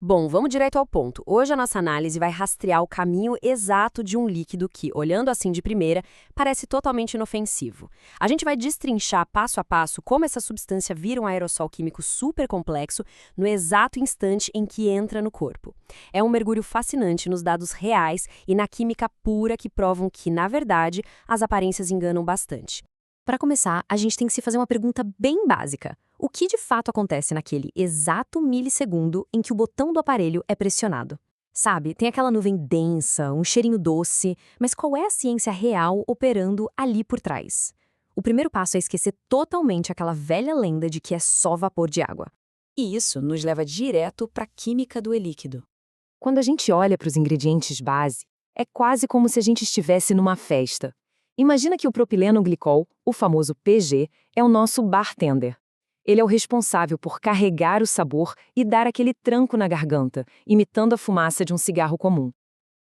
Bom, vamos direto ao ponto. Hoje a nossa análise vai rastrear o caminho exato de um líquido que, olhando assim de primeira, parece totalmente inofensivo. A gente vai destrinchar passo a passo como essa substância vira um aerossol químico super complexo no exato instante em que entra no corpo. É um mergulho fascinante nos dados reais e na química pura que provam que, na verdade, as aparências enganam bastante. Para começar, a gente tem que se fazer uma pergunta bem básica. O que de fato acontece naquele exato milissegundo em que o botão do aparelho é pressionado? Sabe, tem aquela nuvem densa, um cheirinho doce, mas qual é a ciência real operando ali por trás? O primeiro passo é esquecer totalmente aquela velha lenda de que é só vapor de água. E isso nos leva direto para a química do líquido. Quando a gente olha para os ingredientes base, é quase como se a gente estivesse numa festa. Imagina que o propileno glicol, o famoso PG, é o nosso bartender. Ele é o responsável por carregar o sabor e dar aquele tranco na garganta, imitando a fumaça de um cigarro comum.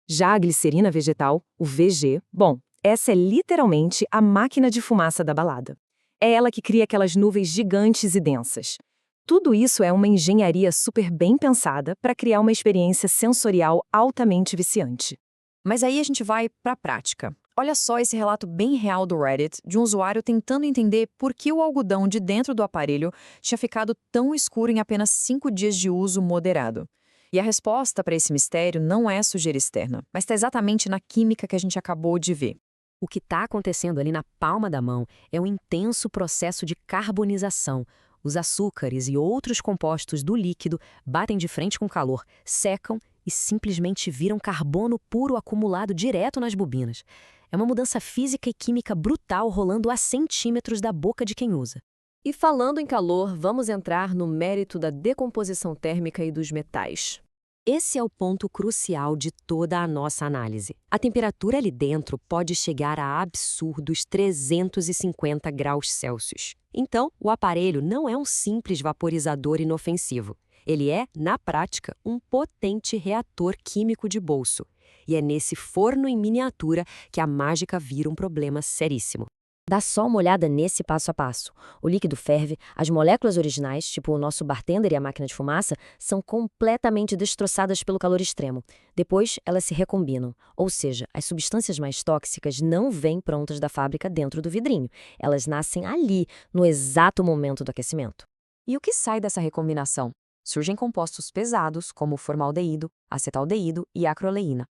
Já a glicerina vegetal, o VG, bom, essa é literalmente a máquina de fumaça da balada. É ela que cria aquelas nuvens gigantes e densas. Tudo isso é uma engenharia super bem pensada para criar uma experiência sensorial altamente viciante. Mas aí a gente vai para a prática. Olha só esse relato bem real do Reddit de um usuário tentando entender por que o algodão de dentro do aparelho tinha ficado tão escuro em apenas 5 dias de uso moderado. E a resposta para esse mistério não é sujeira externa, mas está exatamente na química que a gente acabou de ver. O que está acontecendo ali na palma da mão é um intenso processo de carbonização. Os açúcares e outros compostos do líquido batem de frente com o calor, secam e simplesmente viram carbono puro acumulado direto nas bobinas. É uma mudança física e química brutal rolando a centímetros da boca de quem usa. E falando em calor, vamos entrar no mérito da decomposição térmica e dos metais. Esse é o ponto crucial de toda a nossa análise. A temperatura ali dentro pode chegar a absurdos 350 graus Celsius. Então, o aparelho não é um simples vaporizador inofensivo. Ele é, na prática, um potente reator químico de bolso. E é nesse forno em miniatura que a mágica vira um problema seríssimo. Dá só uma olhada nesse passo a passo. O líquido ferve, as moléculas originais, tipo o nosso bartender e a máquina de fumaça, são completamente destroçadas pelo calor extremo. Depois, elas se recombinam. Ou seja, as substâncias mais tóxicas não vêm prontas da fábrica dentro do vidrinho. Elas nascem ali, no exato momento do aquecimento. E o que sai dessa recombinação? Surgem compostos pesados, como formaldeído, acetaldeído e acroleína.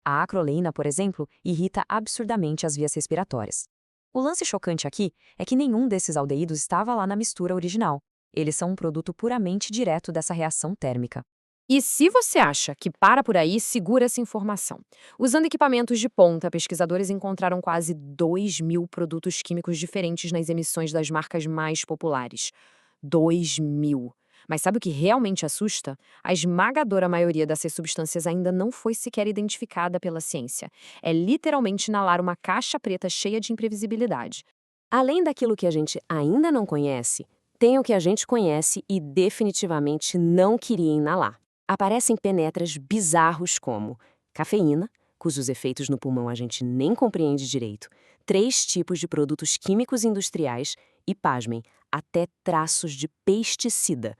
A acroleína, por exemplo, irrita absurdamente as vias respiratórias. O lance chocante aqui é que nenhum desses aldeídos estava lá na mistura original. Eles são um produto puramente direto dessa reação térmica. E se você acha que para por aí, segura essa informação. Usando equipamentos de ponta, pesquisadores encontraram quase 2.000 produtos químicos diferentes nas emissões das marcas mais populares. 2.000! Mas sabe o que realmente assusta? A esmagadora maioria dessas substâncias ainda não foi sequer identificada pela ciência. É literalmente inalar uma caixa preta cheia de imprevisibilidade. Além daquilo que a gente ainda não conhece, tem o que a gente conhece e definitivamente não queria inalar. Aparecem penetras bizarros como cafeína, cujos efeitos no pulmão a gente nem compreende direito, 3 tipos de produtos químicos industriais e, pasmem, até traços de pesticida.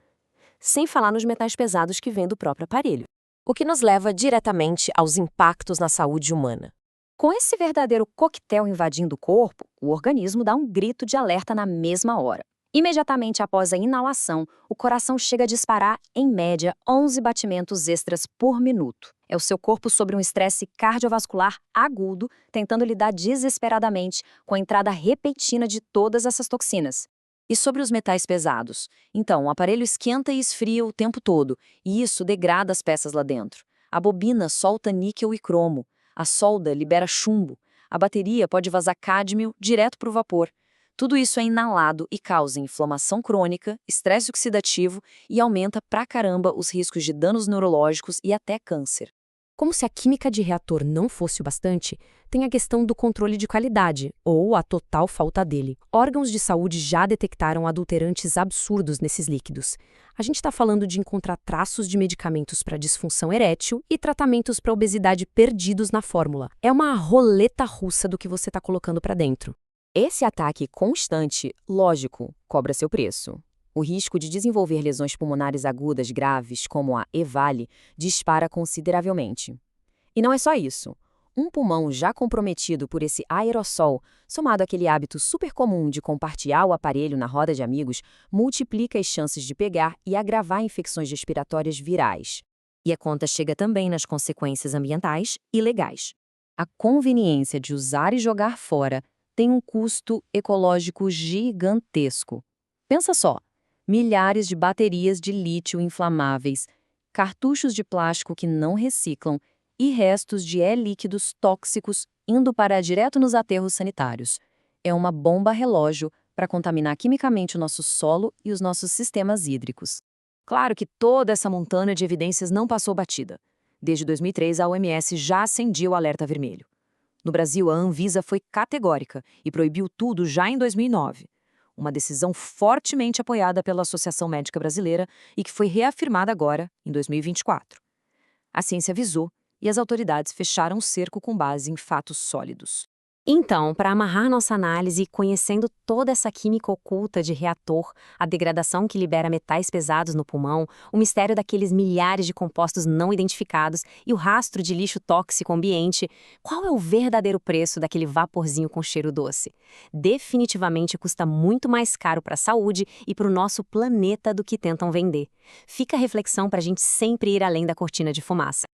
Sem falar nos metais pesados que vêm do próprio aparelho. O que nos leva diretamente aos impactos na saúde humana. Com esse verdadeiro coquetel invadindo o corpo, o organismo dá um grito de alerta na mesma hora. Imediatamente após a inalação, o coração chega a disparar, em média, 11 batimentos extras por minuto. É o seu corpo sob um estresse cardiovascular agudo, tentando lidar desesperadamente com a entrada repentina de todas essas toxinas. E sobre os metais pesados? Então, o aparelho esquenta e esfria o tempo todo, e isso degrada as peças lá dentro. A bobina solta níquel e cromo, a solda libera chumbo, a bateria pode vazar cádmio direto para o vapor. Tudo isso é inalado e causa inflamação crônica, estresse oxidativo e aumenta pra caramba os riscos de danos neurológicos e até câncer. Como se a química de reator não fosse o bastante, tem a questão do controle de qualidade, ou a total falta dele. Órgãos de saúde já detectaram adulterantes absurdos nesses líquidos. A gente está falando de encontrar traços de medicamentos para disfunção erétil e tratamentos para obesidade perdidos na fórmula. É uma roleta russa do que você está colocando para dentro. Esse ataque constante, lógico, cobra seu preço. O risco de desenvolver lesões pulmonares agudas graves, como a EVALI, dispara consideravelmente. E não é só isso. Um pulmão já comprometido por esse aerossol, somado àquele hábito super comum de compartilhar o aparelho na roda de amigos, multiplica as chances de pegar e agravar infecções respiratórias virais. E a conta chega também nas consequências ambientais e legais. A conveniência de usar e jogar fora tem um custo ecológico gigantesco. Pensa só, milhares de baterias de lítio inflamáveis, cartuchos de plástico que não reciclam e restos de líquidos tóxicos indo parar direto nos aterros sanitários. É uma bomba relógio para contaminar quimicamente o nosso solo e os nossos sistemas hídricos. Claro que toda essa montanha de evidências não passou batida. Desde 2003, a OMS já acendia o alerta vermelho. No Brasil, a Anvisa foi categórica e proibiu tudo já em 2009. Uma decisão fortemente apoiada pela Associação Médica Brasileira e que foi reafirmada agora, em 2024. A ciência avisou e as autoridades fecharam o cerco com base em fatos sólidos. Então, para amarrar nossa análise, conhecendo toda essa química oculta de reator, a degradação que libera metais pesados no pulmão, o mistério daqueles milhares de compostos não identificados e o rastro de lixo tóxico ambiente, qual é o verdadeiro preço daquele vaporzinho com cheiro doce? Definitivamente custa muito mais caro para a saúde e para o nosso planeta do que tentam vender. Fica a reflexão para a gente sempre ir além da cortina de fumaça.